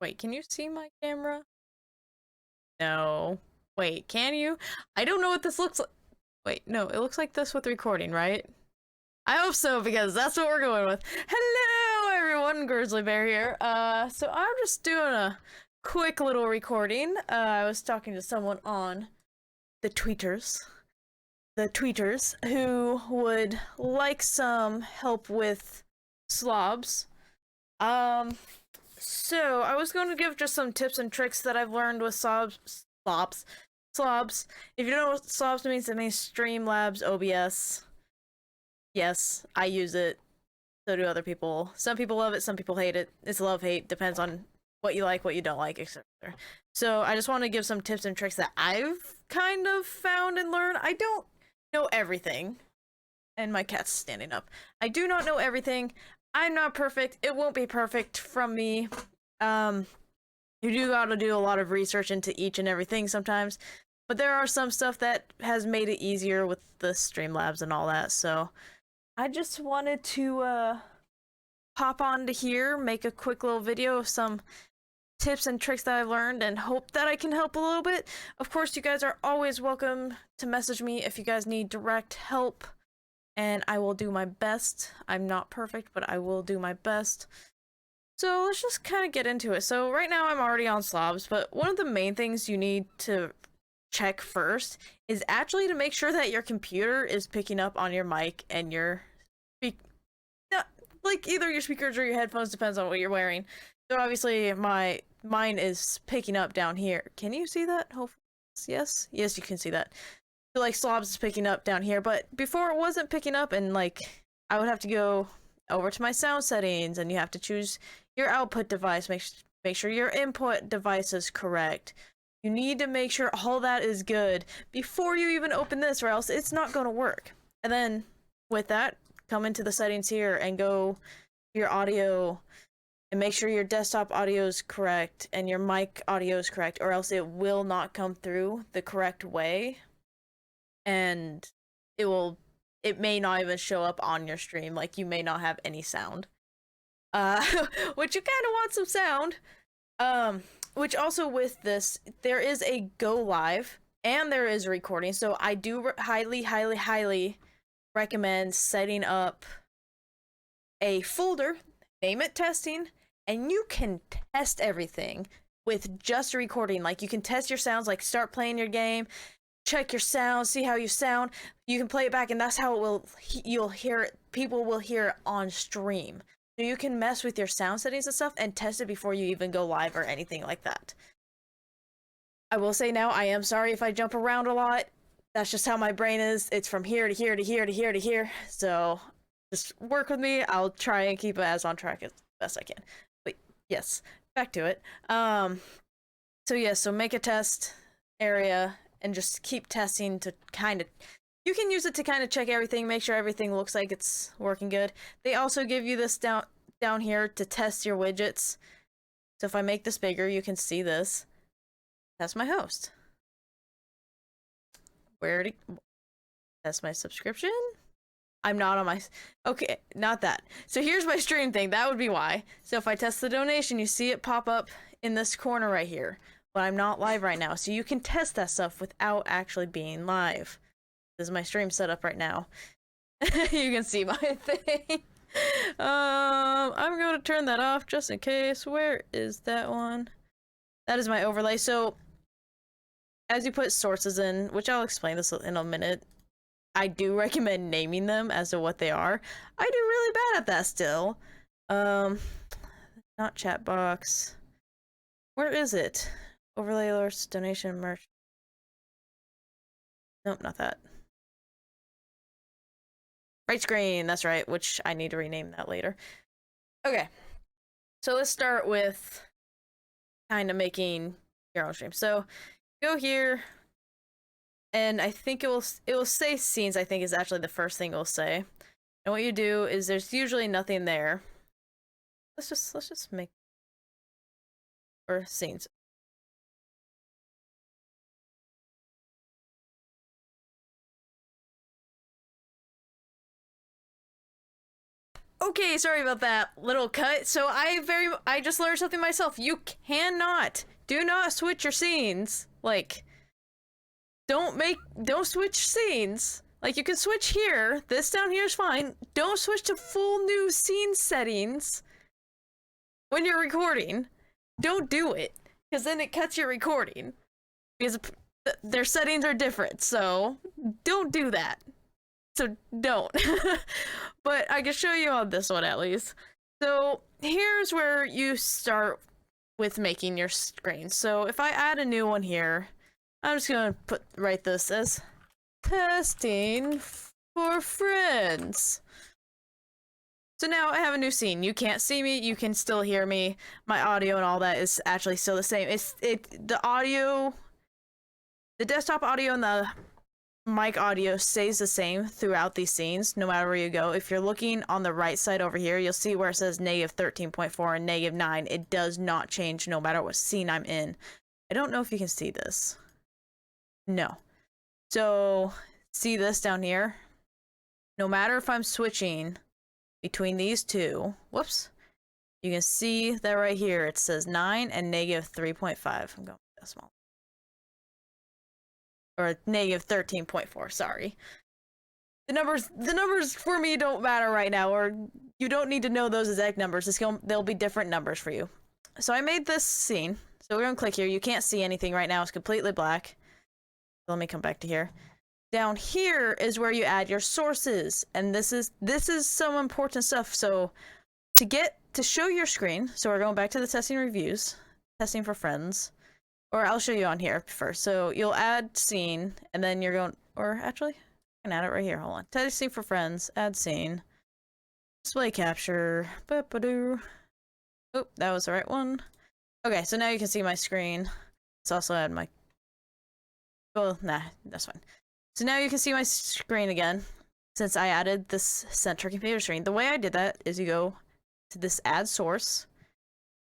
Wait, can you see my camera? No. Wait, can you? I don't know what this looks like. Wait, no, it looks like this with recording, right? I hope so, because that's what we're going with. Hello, everyone, Grizzly Bear here. So I'm just doing a quick little recording. I was talking to someone on the tweeters, who would like some help with SLOBS. So I was going to give just some tips and tricks that I've learned with SLOBS. If you don't know what SLOBS means, it means Streamlabs OBS. Yes, I use it. So do other people. Some people love it, some people hate it. It's love-hate, depends on what you like, what you don't like, etc. So I just want to give some tips and tricks that I've kind of found and learned. I don't know everything. And my cat's standing up. I do not know everything. I'm not perfect. It won't be perfect from me. You do gotta do a lot of research into each and everything sometimes. But there are some stuff that has made it easier with the Streamlabs and all that, so I just wanted to pop onto here, make a quick little video of some tips and tricks that I've learned, and hope that I can help a little bit. Of course, you guys are always welcome to message me if you guys need direct help, and I will do my best. I'm not perfect, but I will do my best. So let's just kind of get into it. So right now I'm already on SLOBS, but one of the main things you need to check first is actually to make sure that your computer is picking up on your mic and your like either your speakers or your headphones, depends on what you're wearing. So obviously mine is picking up down here. Can you see that? Hopefully yes you can see that. So like SLOBS is picking up down here, but before it wasn't picking up, and like I would have to go over to my sound settings, and you have to choose your output device, make sure your input device is correct. You need to make sure all that is good before you even open this, or else it's not going to work. And then with that, come into the settings here and go to your audio and make sure your desktop audio is correct and your mic audio is correct, or else it will not come through the correct way, and it may not even show up on your stream. Like, you may not have any sound. Which you kind of want some sound. Which also with this, there is a go live and there is a recording. So I do highly recommend setting up a folder, name it testing, and you can test everything with just a recording. Like, you can test your sounds, like start playing your game, check your sound, see how you sound. You can play it back, and that's how you'll hear it. People will hear it on stream. So you can mess with your sound settings and stuff and test it before you even go live or anything like that. I will say now, I am sorry if I jump around a lot. That's just how my brain is. It's from here to here to here to here to here. So just work with me. I'll try and keep it as on track as best I can. But yes, back to it. So yes, so make a test area and just keep testing to kind of, you can use it to kind of check everything, make sure everything looks like it's working good. They also give you this down here to test your widgets. So if I make this bigger, you can see this. That's my host. That's my subscription? I'm not on my, okay, not that. So here's my stream thing, that would be why. So if I test the donation, you see it pop up in this corner right here. But I'm not live right now, so you can test that stuff without actually being live. This is my stream setup right now. You can see my thing. I'm going to turn that off just in case. Where is that one? That is my overlay. So as you put sources in, which I'll explain this in a minute, I do recommend naming them as to what they are. I do really bad at that still. Not chat box. Where is it? Overlay alerts, donation, merch. Nope, not that. Right screen, that's right, which I need to rename that later. Okay, so let's start with kind of making your own stream. So go here, and I think it will say scenes. I think is actually the first thing it will say. And what you do is there's usually nothing there. Let's just make or scenes. Okay, sorry about that little cut. So I just learned something myself. You do not switch your scenes. Like, don't switch scenes. Like, you can switch here. This down here is fine. Don't switch to full new scene settings when you're recording. Don't do it, because then it cuts your recording. Because their settings are different, so don't do that. So don't. But I can show you on this one at least. So here's where you start with making your screen. So if I add a new one here, I'm just gonna write this as testing for friends. So now I have a new scene. You can't see me, you can still hear me. My audio and all that is actually still the same. The audio, the desktop audio and the mic audio stays the same throughout these scenes, no matter where you go. If you're looking on the right side over here, you'll see where it says -13.4 and -9. It does not change no matter what scene I'm in. I don't know if you can see this. No. So, see this down here? No matter if I'm switching between these two, whoops, you can see that right here it says 9 and -3.5. I'm going decimal. Or -13.4, sorry. The numbers for me don't matter right now, or you don't need to know those exact numbers. They'll be different numbers for you. So I made this scene. So we're gonna click here. You can't see anything right now, it's completely black. Let me come back to here. Down here is where you add your sources, and this is some important stuff. So to show your screen, so we're going back to the testing reviews, testing for friends, or I'll show you on here first. So you'll add scene, and then you're going, or actually, I can add it right here. Hold on. Testing for friends, add scene, display capture. Oh, that was the right one. Okay, so now you can see my screen. Let's also add my. Well, nah, that's fine. So now you can see my screen again, since I added this center computer screen. The way I did that is you go to this add source.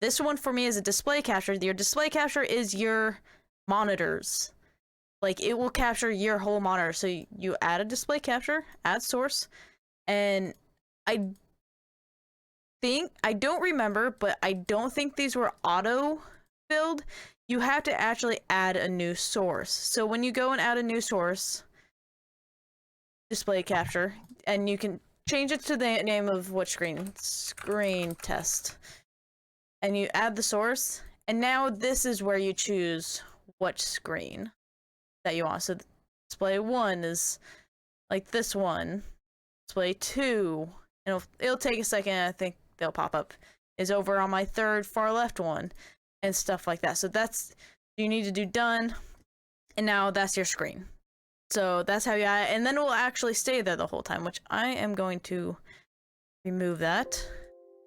This one for me is a display capture. Your display capture is your monitors. Like, it will capture your whole monitor. So you add a display capture, add source, and I don't remember, but I don't think these were auto-filled. You have to actually add a new source. So when you go and add a new source, display capture, and you can change it to the name of what screen test. And you add the source, and now this is where you choose what screen that you want. So display 1 is like this one. Display 2, and it'll take a second, I think they'll pop up, is over on my third far left one, and stuff like that. So that's, you need to do done, and now that's your screen. So that's how you add it, and then it will actually stay there the whole time, which I am going to remove that.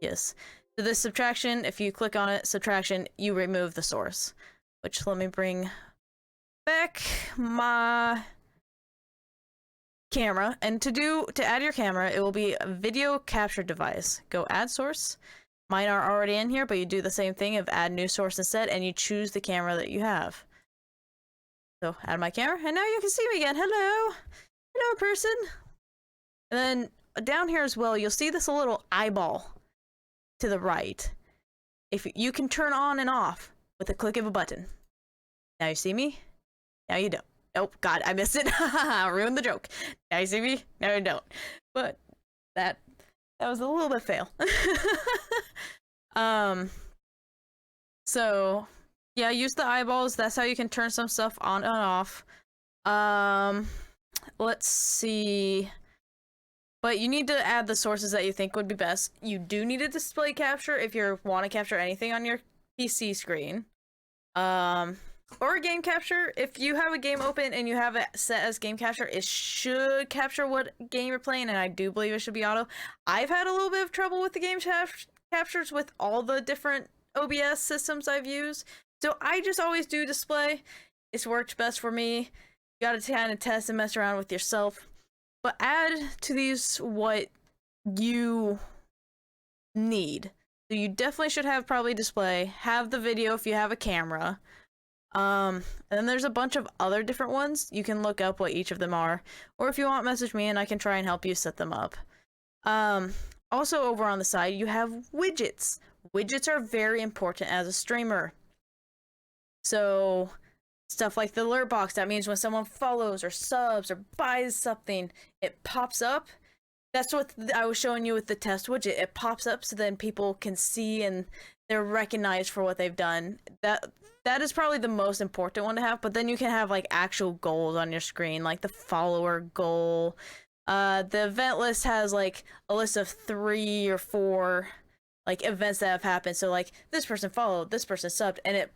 Yes. So this subtraction, if you click on it, subtraction, you remove the source. Which, let me bring back my camera. And to add your camera, it will be a video capture device. Go add source. Mine are already in here, but you do the same thing of add new source instead, and you choose the camera that you have. So add my camera, and now you can see me again. Hello! Hello, person! And then down here as well, you'll see this little eyeball to the right. If you can turn on and off with a click of a button. Now you see me? Now you don't. Oh god, I missed it. Ruined the joke. Now you see me? Now you don't. But that was a little bit fail. So yeah, use the eyeballs. That's how you can turn some stuff on and off. Let's see. But you need to add the sources that you think would be best. You do need a display capture if you want to capture anything on your PC screen. Or a game capture. If you have a game open and you have it set as game capture, it should capture what game you're playing, and I do believe it should be auto. I've had a little bit of trouble with the game captures with all the different OBS systems I've used. So I just always do display. It's worked best for me. You gotta kind of test and mess around with yourself. But add to these what you need. So you definitely should have probably display, have the video if you have a camera. And then there's a bunch of other different ones. You can look up what each of them are. Or if you want, message me and I can try and help you set them up. Also over on the side, you have widgets. Widgets are very important as a streamer. So stuff like the alert box, that means when someone follows or subs or buys something, it pops up. That's what I was showing you with the test widget. It pops up so then people can see and they're recognized for what they've done. That is probably the most important one to have, but then you can have like actual goals on your screen, like the follower goal. The event list has like a list of 3 or 4 like events that have happened. So like this person followed, this person subbed, and it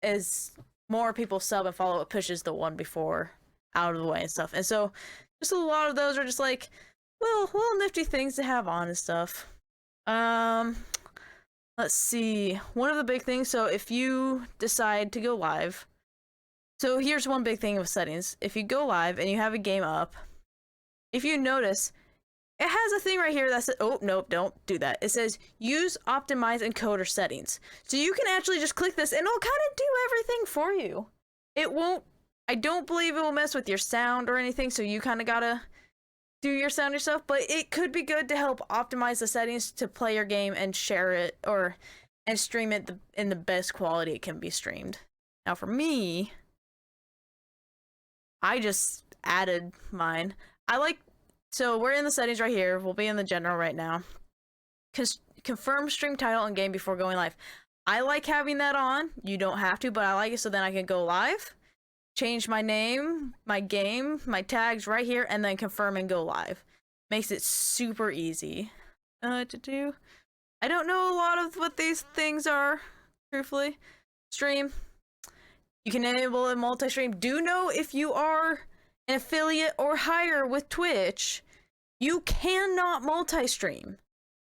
is more people sub and follow, it pushes the one before out of the way and stuff. And so just a lot of those are just like little nifty things to have on and stuff. Let's see. One of the big things, so if you decide to go live, so here's one big thing with settings. If you go live and you have a game up, if you notice, it has a thing right here that says, oh, nope, don't do that. It says, use optimize encoder settings. So you can actually just click this and it'll kind of do everything for you. It won't, I don't believe it will mess with your sound or anything, so you kind of gotta do your sound yourself, but it could be good to help optimize the settings to play your game and share it and stream it in the best quality it can be streamed. Now for me, I just added mine. So we're in the settings right here. We'll be in the general right now. Confirm stream title and game before going live. I like having that on. You don't have to, but I like it so then I can go live, change my name, my game, my tags right here, and then confirm and go live. Makes it super easy to do. I don't know a lot of what these things are, truthfully. Stream. You can enable a multi-stream. Do know if you are an affiliate or higher with Twitch, you cannot multi-stream.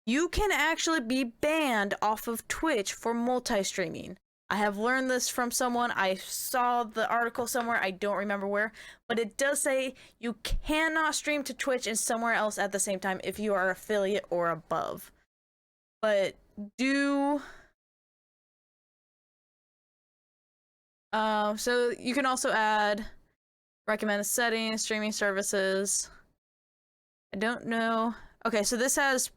You can actually be banned off of Twitch for multi-streaming. I have learned this from someone. I saw the article somewhere. I don't remember where, but it does say you cannot stream to Twitch and somewhere else at the same time if you are affiliate or above. But so you can also add recommended settings, streaming services. I don't know. Okay, so this has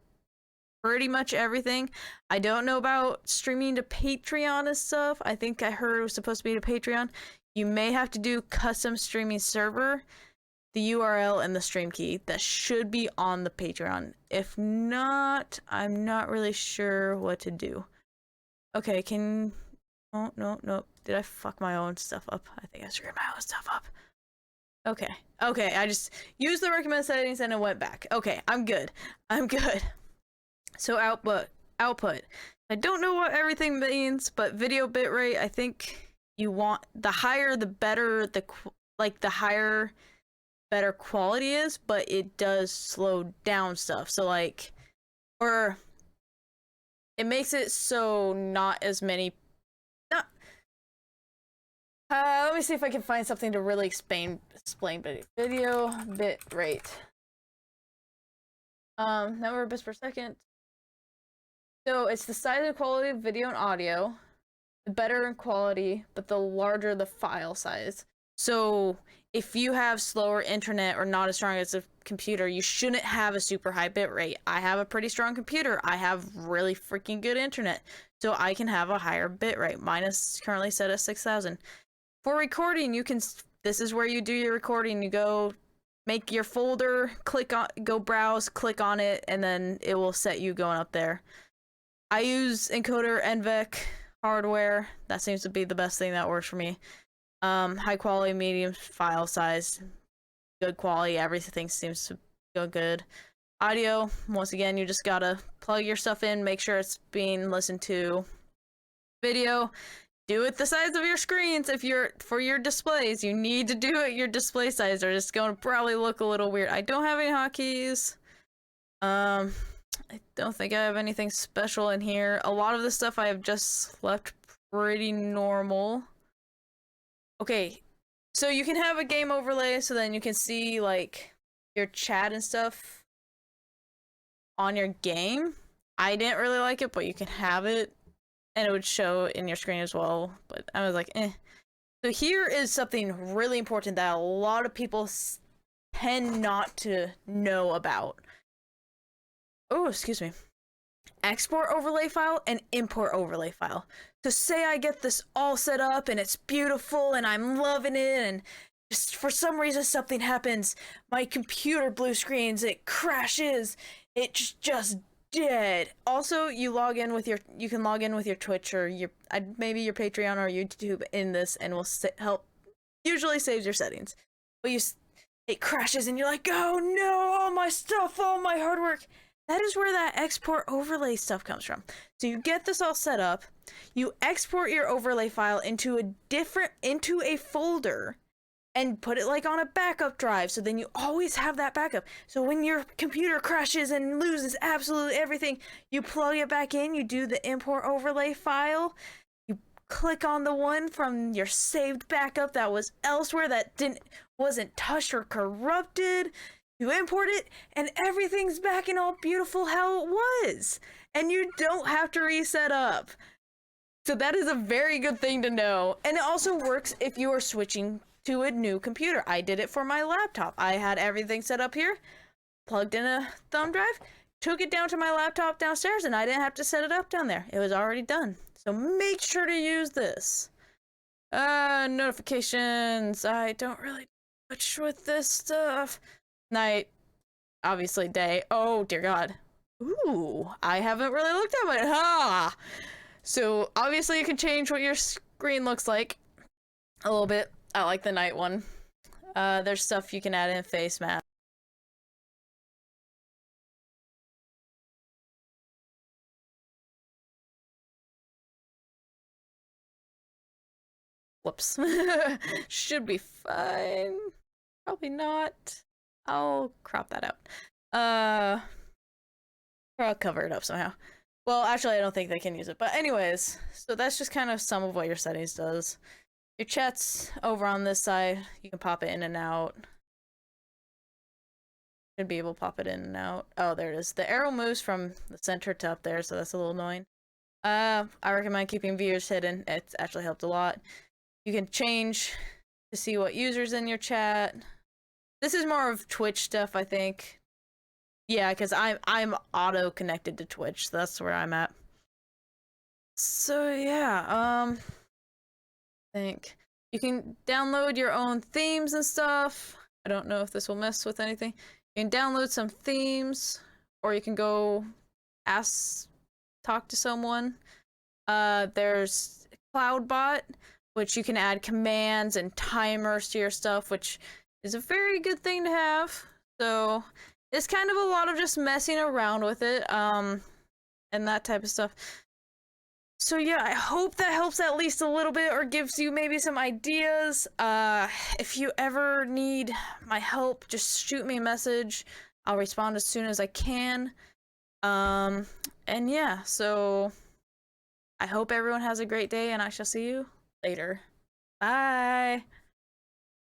pretty much everything. I don't know about streaming to Patreon and stuff. I think I heard it was supposed to be to Patreon. You may have to do custom streaming server, the URL, and the stream key. That should be on the Patreon. If not, I'm not really sure what to do. Okay, oh, no. Did I fuck my own stuff up? I think I screwed my own stuff up. Okay, I just used the recommended settings and it went back. Okay, I'm good. So output. I don't know what everything means, but video bitrate, I think you want the higher the better, the higher better quality is, but it does slow down stuff. So like, or it makes it so not as many. Let me see if I can find something to really explain video bitrate. Number of bits per second. So it's the size and quality of video and audio, the better in quality, but the larger the file size. So if you have slower internet or not as strong as a computer, you shouldn't have a super high bit rate. I have a pretty strong computer. I have really freaking good internet, so I can have a higher bit rate. Mine is currently set at 6,000. For recording, this is where you do your recording. You go make your folder, go browse, click on it, and then it will set you going up there. I use encoder EVGA hardware. That seems to be the best thing that works for me. High quality, medium file size, good quality, everything seems to go good. Audio, once again, you just gotta plug your stuff in, make sure it's being listened to. Video, do it the size of your screens. If you're for your displays, you need to do it your display size, or it's going to probably look a little weird. I don't have any hotkeys. I don't think I have anything special in here. A lot of the stuff I have just left pretty normal. Okay, so you can have a game overlay, so then you can see like your chat and stuff on your game. I didn't really like it, but you can have it. And it would show in your screen as well, but I was like, eh. So here is something really important that a lot of people tend not to know about. oh, excuse me, export overlay file and import overlay file. So say I get this all set up and it's beautiful and I'm loving it, and just for some reason something happens, my computer blue screens, it crashes, it's just dead. Also, you can log in with your Twitch or your maybe your Patreon or YouTube in this, and will help. Usually saves your settings, but it crashes and you're like, oh no, all my stuff, all my hard work. That is where that export overlay stuff comes from. So you get this all set up, you export your overlay file into a folder and put it like on a backup drive, so then you always have that backup. So when your computer crashes and loses absolutely everything, you plug it back in, you do the import overlay file, you click on the one from your saved backup that was elsewhere that wasn't touched or corrupted, you import it, and everything's back and all beautiful how it was. And you don't have to reset up. So that is a very good thing to know. And it also works if you are switching to a new computer. I did it for my laptop. I had everything set up here, plugged in a thumb drive, took it down to my laptop downstairs, and I didn't have to set it up down there. It was already done. So make sure to use this. Notifications. I don't really do much with this stuff. Night, obviously day. Oh dear God. Ooh, I haven't really looked at it. So obviously you can change what your screen looks like a little bit. I like the night one. There's stuff you can add in face mask. Whoops. Should be fine. Probably not. I'll crop that out. Or I'll cover it up somehow. Well, actually, I don't think they can use it. But anyways, so that's just kind of some of what your settings does. Your chat's over on this side. You can pop it in and out. Should be able to pop it in and out. Oh, there it is. The arrow moves from the center to up there, so that's a little annoying. I recommend keeping viewers hidden. It's actually helped a lot. You can change to see what users in your chat. This is more of Twitch stuff, I think. Yeah, because I'm auto connected to Twitch, so that's where I'm at. So yeah, I think you can download your own themes and stuff. I don't know if this will mess with anything. You can download some themes, or you can go talk to someone. There's CloudBot, which you can add commands and timers to your stuff, which is a very good thing to have. So it's kind of a lot of just messing around with it, and that type of stuff. So yeah, I hope that helps at least a little bit, or gives you maybe some ideas. If you ever need my help, just shoot me a message. I'll respond as soon as I can. And yeah, so I hope everyone has a great day, and I shall see you later. Bye!